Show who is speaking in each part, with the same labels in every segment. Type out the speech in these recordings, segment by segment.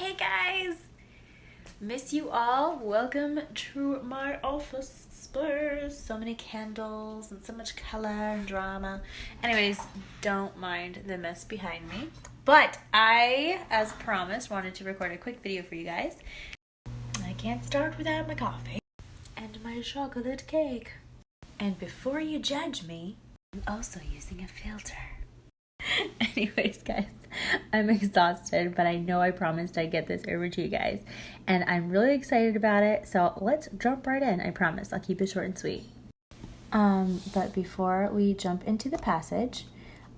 Speaker 1: Hey guys! Miss you all. Welcome to my office space. So many candles and so much color and drama. Anyways, don't mind the mess behind me. But I, as promised, wanted to record a quick video for you guys. I can't start without my coffee and my chocolate cake. And before you judge me, I'm also using a filter. Anyways, guys, I'm exhausted, but I know I promised I'd get this over to you guys, and I'm really excited about it, so let's jump right in. I promise I'll keep it short and sweet. But before we jump into the passage,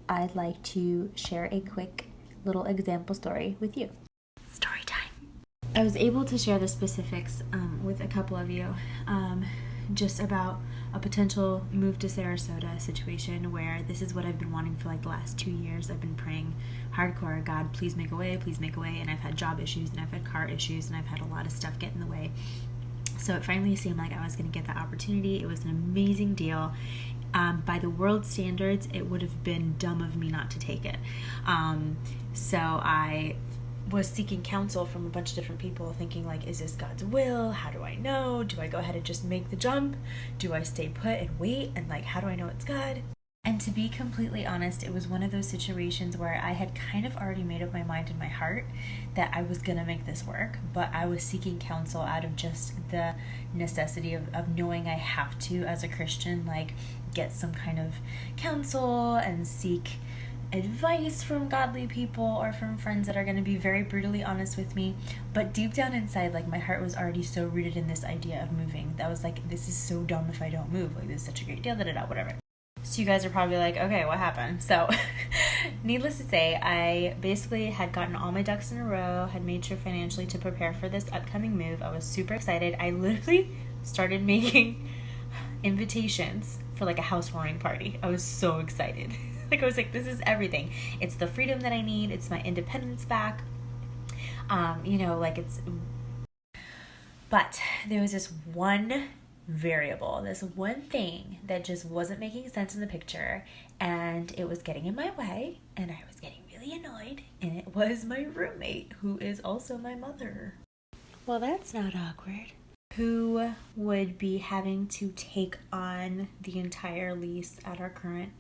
Speaker 1: I'd like to share a quick little example story with you. Story time. I was able to share the specifics with a couple of you just about a potential move to Sarasota situation where this is what I've been wanting for like the last 2 years. I've been praying hardcore, God, please make a way, and I've had job issues and I've had car issues and I've had a lot of stuff get in the way. So it finally seemed like I was going to get that opportunity. It was an amazing deal. By the world standards, it would have been dumb of me not to take it. So I was seeking counsel from a bunch of different people, thinking like, is this God's will? How do I know? Do I go ahead and just make the jump? Do I stay put and wait? And like, how do I know it's God? And to be completely honest, it was one of those situations where I had kind of already made up my mind in my heart that I was gonna make this work, but I was seeking counsel out of just the necessity of knowing I have to, as a Christian, like get some kind of counsel and seek advice from godly people or from friends that are going to be very brutally honest with me. But deep down inside, like, my heart was already so rooted in this idea of moving that was like, this is so dumb if I don't move, like, this is such a great deal, whatever. So you guys are probably like, okay, what happened? So needless to say, I basically had gotten all my ducks in a row, had made sure financially to prepare for this upcoming move. I was super excited. I literally started making invitations for like a housewarming party. I was so excited. Like, I was like, this is everything. It's the freedom that I need. It's my independence back. But there was this one variable, this one thing that just wasn't making sense in the picture, and it was getting in my way, and I was getting really annoyed, and it was my roommate, who is also my mother. Well, that's not awkward. Who would be having to take on the entire lease at our current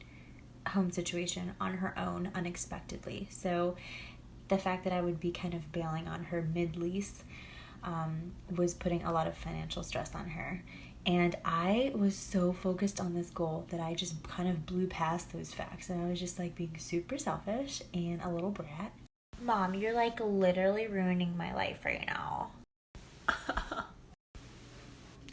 Speaker 1: home situation on her own unexpectedly. So the fact that I would be kind of bailing on her mid-lease was putting a lot of financial stress on her. And I was so focused on this goal that I just kind of blew past those facts. And I was just like being super selfish and a little brat. Mom, you're like literally ruining my life right now.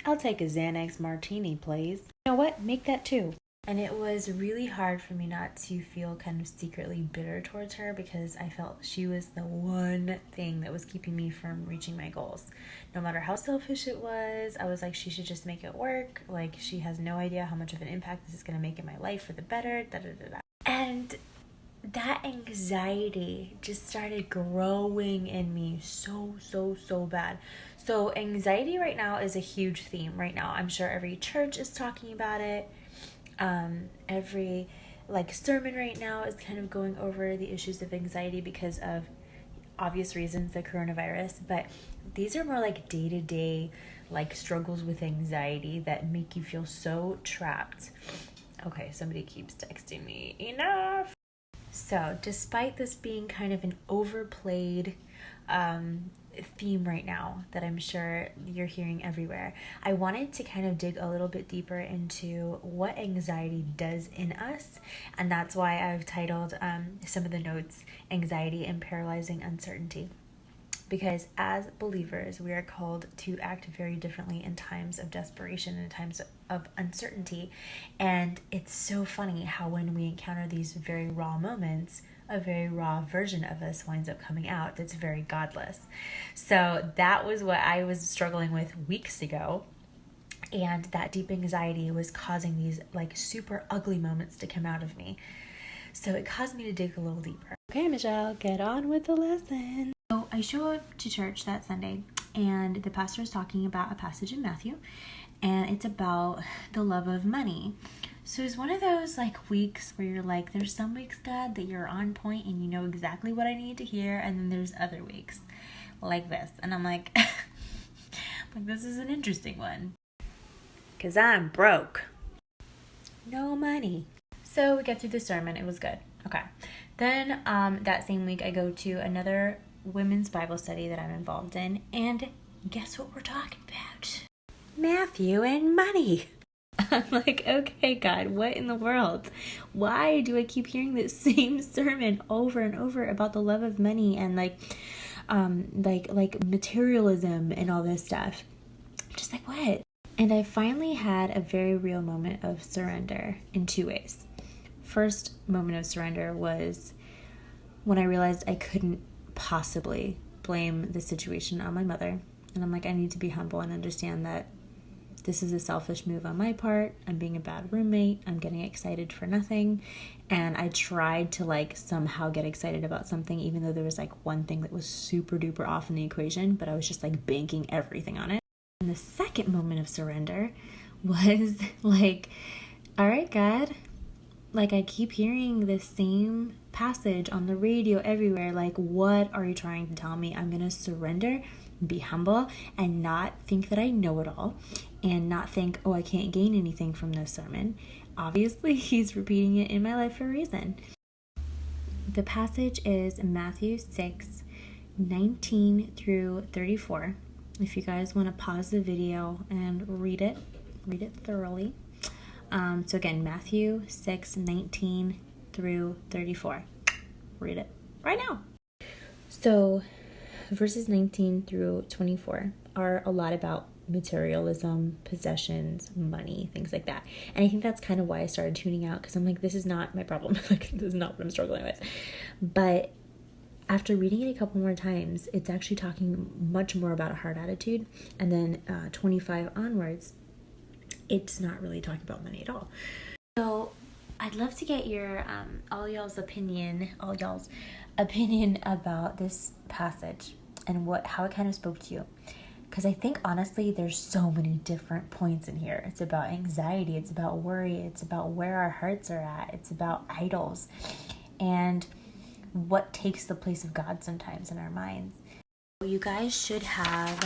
Speaker 1: I'll take a Xanax martini, please. You know what? Make that too. And it was really hard for me not to feel kind of secretly bitter towards her, because I felt she was the one thing that was keeping me from reaching my goals. No matter how selfish it was, I was like, she should just make it work. Like, she has no idea how much of an impact this is going to make in my life for the better. And that anxiety just started growing in me so bad. So anxiety right now is a huge theme right now. I'm sure every church is talking about it. Every sermon right now is kind of going over the issues of anxiety because of obvious reasons, the coronavirus, but these are more like day-to-day struggles with anxiety that make you feel so trapped. Okay, somebody keeps texting me. Enough. So despite this being kind of an overplayed theme right now that I'm sure you're hearing everywhere, I wanted to kind of dig a little bit deeper into what anxiety does in us, and that's why I've titled some of the notes Anxiety and Paralyzing Uncertainty. Because as believers, we are called to act very differently in times of desperation and times of uncertainty. And it's so funny how when we encounter these very raw moments, a very raw version of us winds up coming out that's very godless. So that was what I was struggling with weeks ago. And that deep anxiety was causing these super ugly moments to come out of me. So it caused me to dig a little deeper. Okay, Michelle, get on with the lesson. So I show up to church that Sunday, and the pastor is talking about a passage in Matthew, and it's about the love of money. So it's one of those like weeks where you're like, there's some weeks, God, that you're on point and you know exactly what I need to hear, and then there's other weeks like this, and I'm like, like this is an interesting one, because I'm broke, no money. So we get through the sermon. It was good. Okay. Then that same week I go to another women's Bible study that I'm involved in, and guess what we're talking about? Matthew and money. I'm like, okay, God, what in the world? Why do I keep hearing this same sermon over and over about the love of money and like materialism and all this stuff? I'm just like, what? And I finally had a very real moment of surrender in two ways. First moment of surrender was when I realized I couldn't possibly blame the situation on my mother. And I'm like, I need to be humble and understand that this is a selfish move on my part. I'm being a bad roommate. I'm getting excited for nothing. And I tried to like somehow get excited about something, even though there was like one thing that was super duper off in the equation, but I was just like banking everything on it. And the second moment of surrender was like, all right, God, like I keep hearing this same passage on the radio everywhere. Like, what are you trying to tell me? I'm going to surrender, be humble, and not think that I know it all, and not think, oh, I can't gain anything from this sermon. Obviously, he's repeating it in my life for a reason. The passage is Matthew 6:19 through 34. If you guys want to pause the video and read it thoroughly. So again, Matthew 6:19 through 34. Read it right now. So verses 19 through 24 are a lot about materialism, possessions, money, things like that. And I think that's kind of why I started tuning out, because I'm like, this is not my problem. Like, this is not what I'm struggling with. But after reading it a couple more times, it's actually talking much more about a heart attitude. And then 25 onwards, it's not really talking about money at all. So I'd love to get your all y'all's opinion about this passage and how it kind of spoke to you. Because I think honestly there's so many different points in here. It's about anxiety, it's about worry, it's about where our hearts are at, it's about idols, and what takes the place of God sometimes in our minds. You guys should have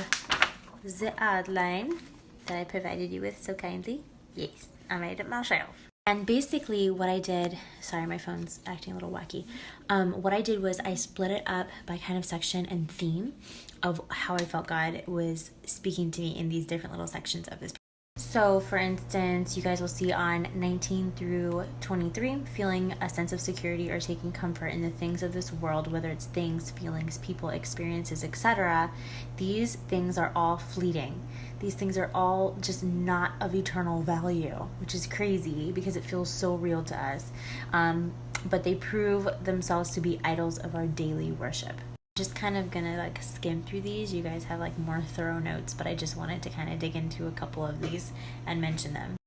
Speaker 1: the outline that I provided you with so kindly. Yes, I made it myself. And basically what I did, sorry, my phone's acting a little wacky. What I did was I split it up by kind of section and theme of how I felt God was speaking to me in these different little sections of this. So for instance, you guys will see on 19 through 23, feeling a sense of security or taking comfort in the things of this world, whether it's things, feelings, people, experiences, etc. These things are all fleeting. These things are all just not of eternal value, which is crazy because it feels so real to us. But they prove themselves to be idols of our daily worship. Just kind of gonna like skim through these. You guys have like more thorough notes, but I just wanted to kind of dig into a couple of these and mention them.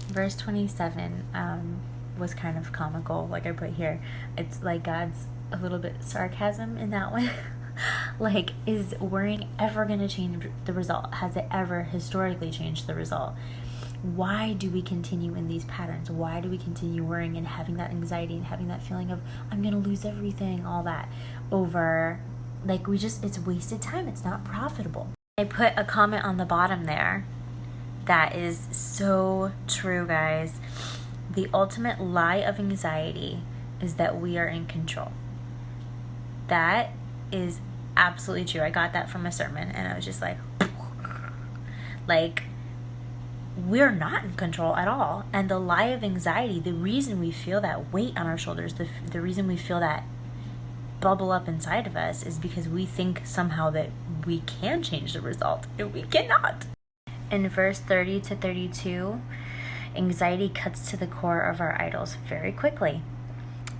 Speaker 1: Verse 27 was kind of comical, like I put here. It's like God's a little bit sarcasm in that one. Like, is worrying ever gonna change the result? Has it ever historically changed the result? Why do we continue in these patterns? Why do we continue worrying and having that anxiety and having that feeling of I'm gonna lose everything, all that over, like, it's wasted time. It's not profitable. I put a comment on the bottom there that is so true, guys. The ultimate lie of anxiety is that we are in control. That is absolutely true. I got that from a sermon and I was just like we're not in control at all. And the lie of anxiety, the reason we feel that weight on our shoulders, the reason we feel that bubble up inside of us is because we think somehow that we can change the result, and we cannot. In verse 30 to 32, anxiety cuts to the core of our idols very quickly.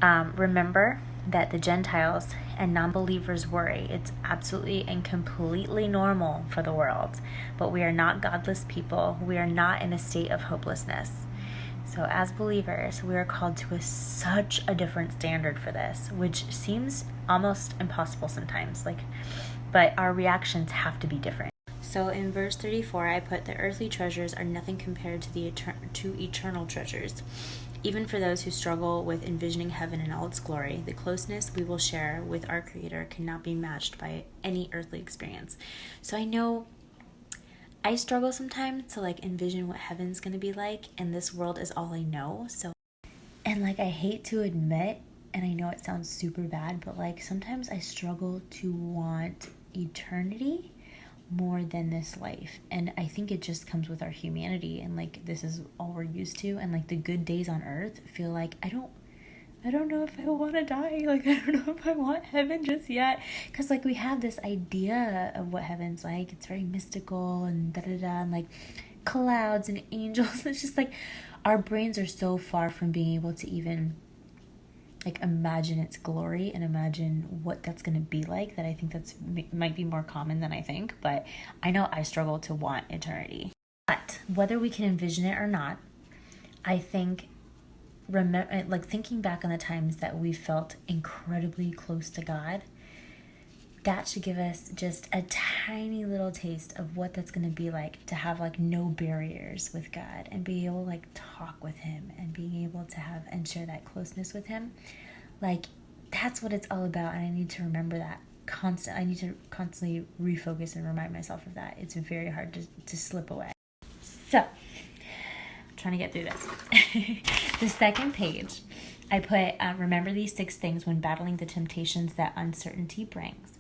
Speaker 1: Remember that the Gentiles and non-believers worry. It's absolutely and completely normal for the world, but we are not godless people. We are not in a state of hopelessness. So as believers, we are called to such a different standard for this, which seems almost impossible sometimes, but our reactions have to be different. So So in verse 34, I put, the earthly treasures are nothing compared to the eternal treasures. Even for those who struggle with envisioning heaven in all its glory, the closeness we will share with our Creator cannot be matched by any earthly experience. So I know I struggle sometimes to envision what heaven's going to be like, and this world is all I know. And I hate to admit, and I know it sounds super bad, but sometimes I struggle to want eternity more than this life. And I think it just comes with our humanity, and this is all we're used to, and the good days on earth feel like I don't know if I want to die. I don't know if I want heaven just yet, because we have this idea of what heaven's like. It's very mystical and and clouds and angels. It's just our brains are so far from being able to even imagine its glory and imagine what that's going to be like, that I think that's might be more common than I think. But I know I struggle to want eternity. But whether we can envision it or not, I think thinking back on the times that we felt incredibly close to God, that should give us just a tiny little taste of what that's going to be like to have no barriers with God, and be able to talk with him, and being able to have and share that closeness with him. That's what it's all about. And I need to remember that I need to constantly refocus and remind myself of that. It's very hard to slip away. So trying to get through this. The second page, I put, remember these 6 things when battling the temptations that uncertainty brings.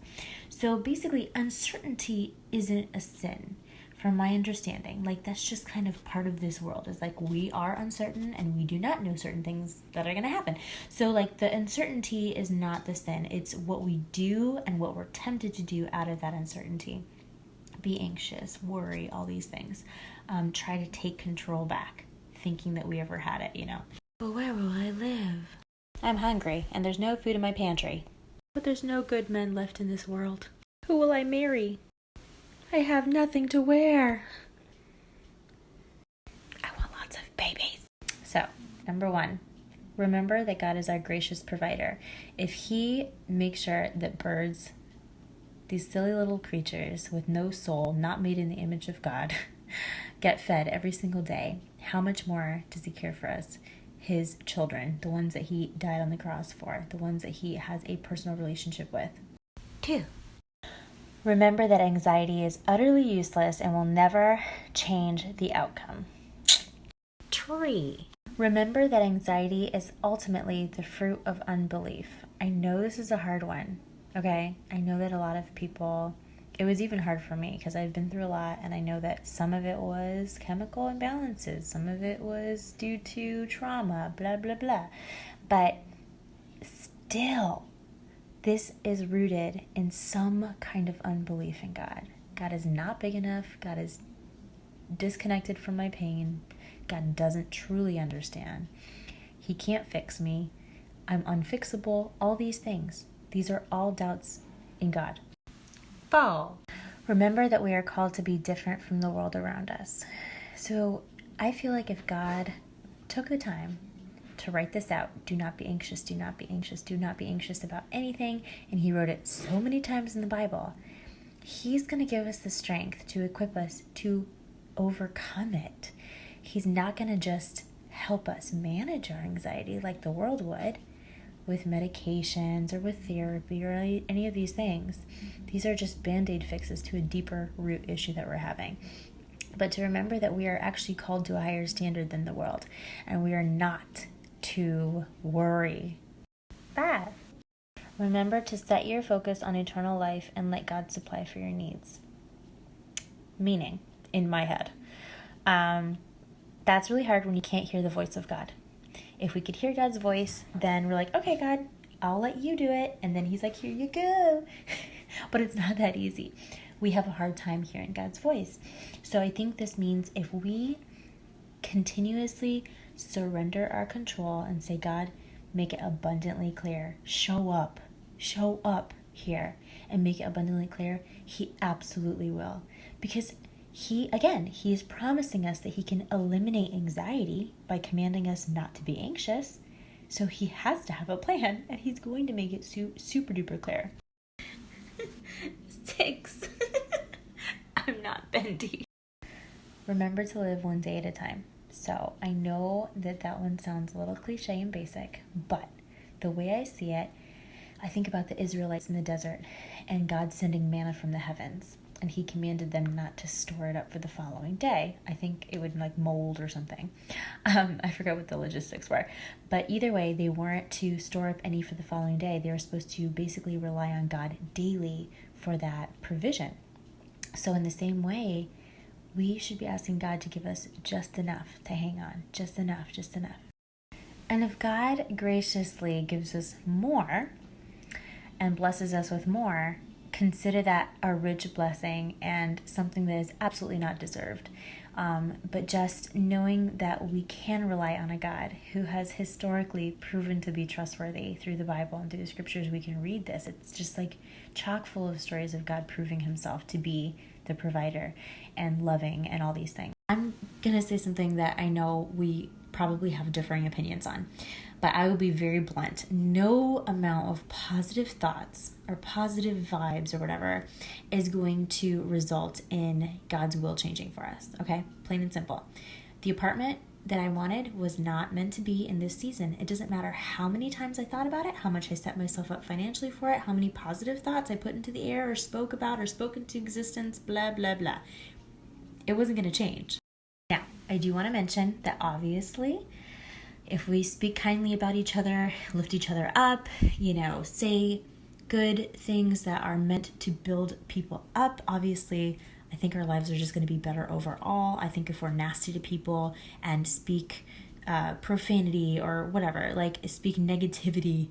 Speaker 1: So basically, uncertainty isn't a sin, from my understanding. That's just kind of part of this world, is we are uncertain and we do not know certain things that are going to happen. So the uncertainty is not the sin. It's what we do and what we're tempted to do out of that uncertainty. Be anxious, worry, all these things. Try to take control back, thinking that we ever had it, But where will I live? I'm hungry, and there's no food in my pantry. But there's no good men left in this world. Who will I marry? I have nothing to wear. I want lots of babies. So, number 1, remember that God is our gracious provider. If he makes sure that birds, these silly little creatures with no soul, not made in the image of God, get fed every single day, how much more does he care for us, his children, the ones that he died on the cross for, the ones that he has a personal relationship with? 2, remember that anxiety is utterly useless and will never change the outcome. 3, remember that anxiety is ultimately the fruit of unbelief. I know this is a hard one, okay? I know that a lot of people, it was even hard for me because I've been through a lot, and I know that some of it was chemical imbalances, some of it was due to trauma, blah, blah, blah. But still, this is rooted in some kind of unbelief in God. God is not big enough. God is disconnected from my pain. God doesn't truly understand. He can't fix me. I'm unfixable. All these things. These are all doubts in God. 4, remember that we are called to be different from the world around us. So I feel like if God took the time to write this out, do not be anxious, do not be anxious, do not be anxious about anything, and he wrote it so many times in the Bible, he's going to give us the strength to equip us to overcome it. He's not going to just help us manage our anxiety like the world would, with medications or with therapy or any of these things. These are just band-aid fixes to a deeper root issue that we're having. But to remember that we are actually called to a higher standard than the world, and we are not to worry. 5, remember to set your focus on eternal life and let God supply for your needs. Meaning, in my head, that's really hard when you can't hear the voice of God. If we could hear God's voice, then we're like, okay, God, I'll let you do it. And then he's like, here you go. But it's not that easy. We have a hard time hearing God's voice. So I think this means if we continuously surrender our control and say, God, make it abundantly clear. Show up here and make it abundantly clear. He absolutely will. Because he is promising us that he can eliminate anxiety by commanding us not to be anxious. So he has to have a plan, and he's going to make it super duper clear. 6. I'm not candy. Remember to live one day at a time. So I know that one sounds a little cliche and basic, but the way I see it, I think about the Israelites in the desert and God sending manna from the heavens. And he commanded them not to store it up for the following day. I think it would mold or something. I forgot what the logistics were. But either way, they weren't to store up any for the following day. They were supposed to basically rely on God daily for that provision. So in the same way, we should be asking God to give us just enough to hang on. Just enough, just enough. And if God graciously gives us more and blesses us with more, consider that a rich blessing and something that is absolutely not deserved. But just knowing that we can rely on a God who has historically proven to be trustworthy through the Bible and through the scriptures, we can read this. It's just chock full of stories of God proving himself to be the provider and loving and all these things. I'm going to say something that I know we probably have differing opinions on, but I will be very blunt. No amount of positive thoughts or positive vibes or whatever is going to result in God's will changing for us, okay? Plain and simple. The apartment that I wanted was not meant to be in this season. It doesn't matter how many times I thought about it, how much I set myself up financially for it, how many positive thoughts I put into the air or spoke about or spoke into existence, blah, blah, blah. It wasn't going to change. Now, I do want to mention that obviously, if we speak kindly about each other, lift each other up, say good things that are meant to build people up, obviously, I think our lives are just going to be better overall. I think if we're nasty to people and speak profanity or whatever, speak negativity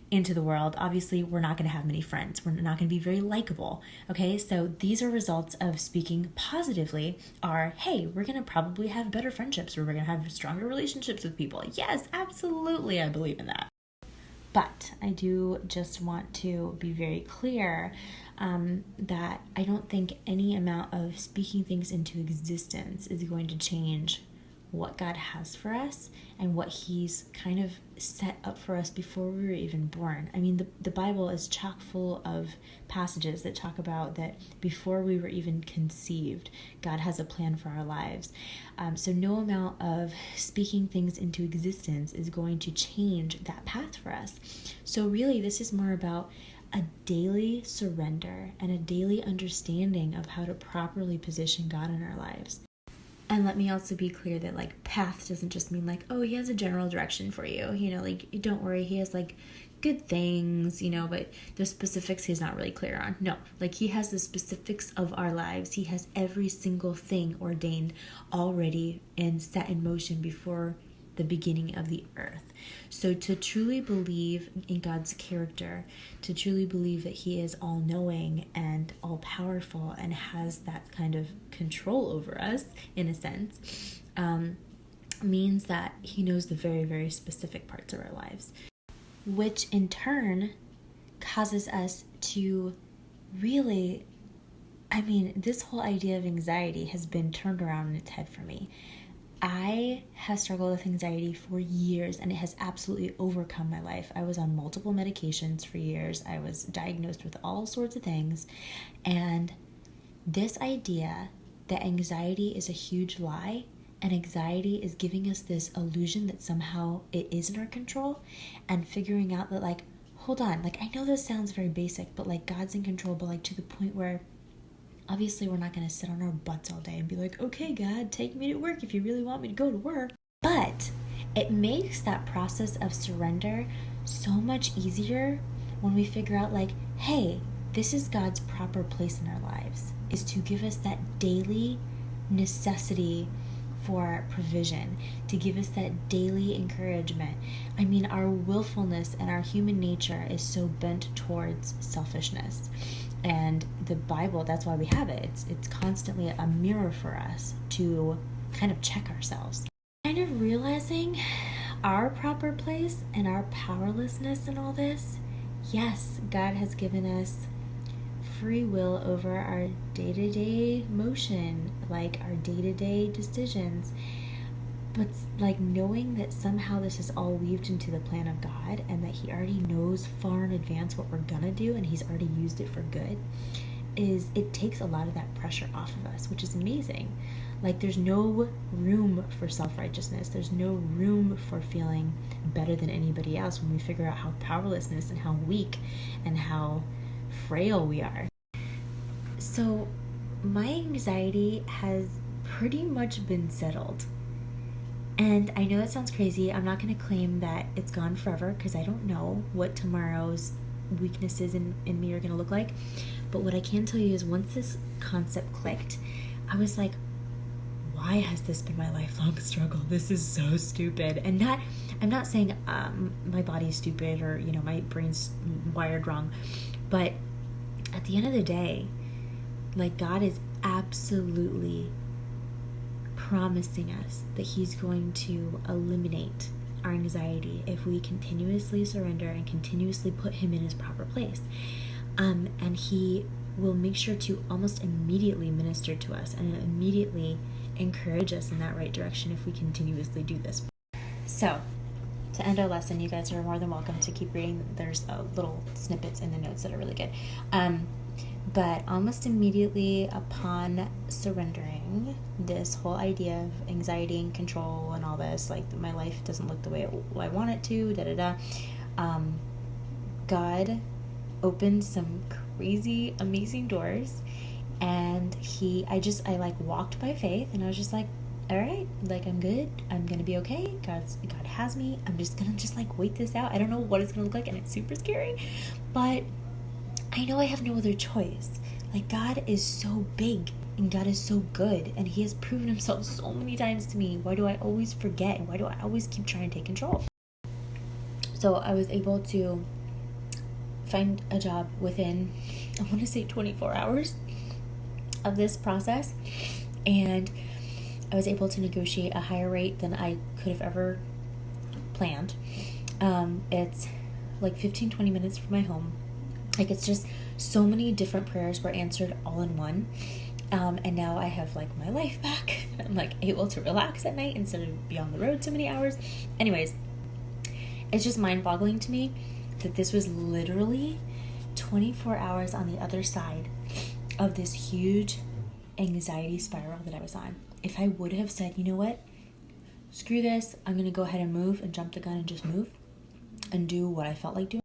Speaker 1: into the world, obviously we're not going to have many friends. We're not going to be very likable. Okay, so these are results of speaking positively are, hey, we're going to probably have better friendships or we're going to have stronger relationships with people. Yes, absolutely, I believe in that. But I do just want to be very clear that I don't think any amount of speaking things into existence is going to change what God has for us and what he's kind of set up for us before we were even born. I mean, the Bible is chock full of passages that talk about that before we were even conceived, God has a plan for our lives. So no amount of speaking things into existence is going to change that path for us. So really, this is more about a daily surrender and a daily understanding of how to properly position God in our lives. And let me also be clear that path doesn't just mean oh, he has a general direction for you, don't worry, he has good things, but the specifics he's not really clear on. No, he has the specifics of our lives. He has every single thing ordained already and set in motion before the beginning of the earth. So to truly believe in God's character, to truly believe that he is all-knowing and all-powerful and has that kind of control over us, in a sense, means that he knows the very, very specific parts of our lives, which in turn causes us to really, this whole idea of anxiety has been turned around in its head for me. I have struggled with anxiety for years, and it has absolutely overcome my life. I was on multiple medications for years. I was diagnosed with all sorts of things. And this idea that anxiety is a huge lie, and anxiety is giving us this illusion that somehow it is in our control, and figuring out that hold on, I know this sounds very basic, but God's in control, but to the point where obviously, we're not going to sit on our butts all day and be okay, God, take me to work if you really want me to go to work. But it makes that process of surrender so much easier when we figure out hey, this is God's proper place in our lives, is to give us that daily necessity for provision, to give us that daily encouragement. Our willfulness and our human nature is so bent towards selfishness. And the Bible, that's why we have it. It's constantly a mirror for us to kind of check ourselves. Kind of realizing our proper place and our powerlessness in all this. Yes, God has given us free will over our day-to-day motion, our day-to-day decisions. But knowing that somehow this is all weaved into the plan of God and that he already knows far in advance what we're gonna do and he's already used it for good, is it takes a lot of that pressure off of us, which is amazing. Like, there's no room for self-righteousness. There's no room for feeling better than anybody else when we figure out how powerlessness and how weak and how frail we are. So my anxiety has pretty much been settled. And I know that sounds crazy. I'm not going to claim that it's gone forever because I don't know what tomorrow's weaknesses in me are going to look like. But what I can tell you is once this concept clicked, I was like, why has this been my lifelong struggle? This is so stupid. And I'm not saying my body's stupid or, my brain's wired wrong. But at the end of the day, like, God is absolutely promising us that he's going to eliminate our anxiety if we continuously surrender and continuously put him in his proper place. And he will make sure to almost immediately minister to us and immediately encourage us in that right direction if we continuously do this. So, to end our lesson, you guys are more than welcome to keep reading. There's little snippets in the notes that are really good. But almost immediately upon surrendering this whole idea of anxiety and control and all this, like my life doesn't look the way I want it to, God opened some crazy, amazing doors. And I like walked by faith, and I was just like, all right, like, I'm good. I'm going to be okay. God has me. I'm just going to like wait this out. I don't know what it's going to look like, and it's super scary, but I know I have no other choice. Like, God is so big and God is so good, and he has proven himself so many times to me. Why do I always forget? And why do I always keep trying to take control? So I was able to find a job within, I want to say 24 hours of this process, and I was able to negotiate a higher rate than I could have ever planned. It's like 15-20 minutes from my home. Like, it's just so many different prayers were answered all in one. And now I have like my life back. I'm like able to relax at night instead of be on the road so many hours. Anyways, it's just mind-boggling to me that this was literally 24 hours on the other side of this huge anxiety spiral that I was on. If I would have said, you know what, screw this, I'm going to go ahead and move and jump the gun and just move and do what I felt like doing,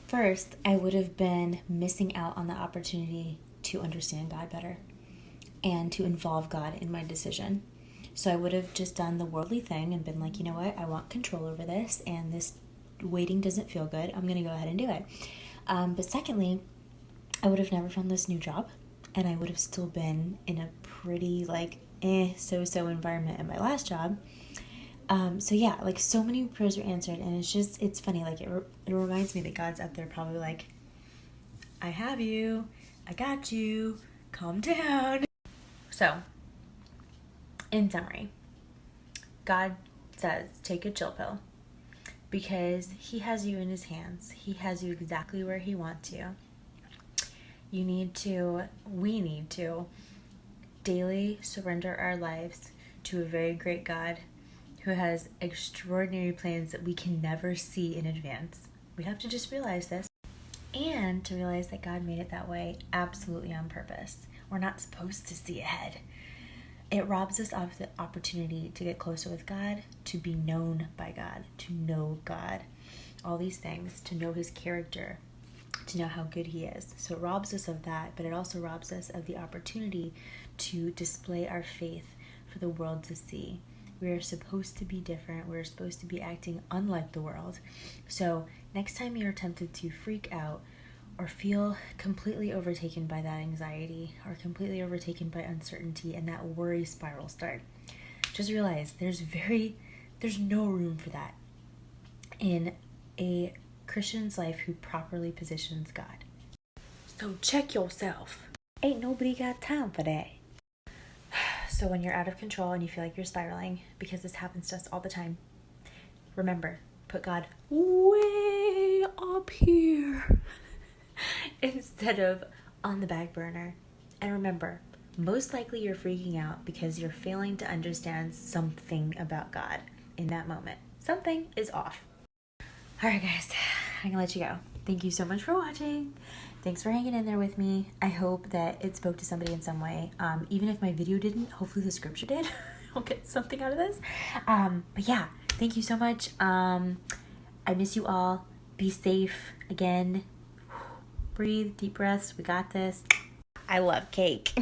Speaker 1: first, I would have been missing out on the opportunity to understand God better and to involve God in my decision. So I would have just done the worldly thing and been like, you know what, I want control over this, and this waiting doesn't feel good. I'm going to go ahead and do it. But secondly, I would have never found this new job, and I would have still been in a pretty so-so environment at my last job. So yeah, like, so many prayers were answered, and it's funny, like, it reminds me that God's up there probably like, I have you, I got you, calm down. So, in summary, God says, take a chill pill, because he has you in his hands. He has you exactly where he wants you. We need to daily surrender our lives to a very great God who has extraordinary plans that we can never see in advance. We have to just realize this, and to realize that God made it that way absolutely on purpose. We're not supposed to see ahead. It robs us of the opportunity to get closer with God, to be known by God, to know God, all these things, to know his character, to know how good he is. So it robs us of that, but it also robs us of the opportunity to display our faith for the world to see. We are supposed to be different. We're supposed to be acting unlike the world. So next time you're tempted to freak out or feel completely overtaken by that anxiety or completely overtaken by uncertainty and that worry spiral start, just realize there's no room for that in a Christian's life who properly positions God. So check yourself. Ain't nobody got time for that. So when you're out of control and you feel like you're spiraling, because this happens to us all the time, remember, put God way up here instead of on the back burner. And remember, most likely you're freaking out because you're failing to understand something about God in that moment. Something is off. All right, guys, I'm gonna let you go. thank you so much for watching. Thanks for hanging in there with me. I hope that it spoke to somebody in some way. Even if my video didn't, hopefully the scripture did. I'll get something out of this. But yeah, thank you so much. I miss you all. Be safe. Again, breathe, deep breaths. We got this. I love cake.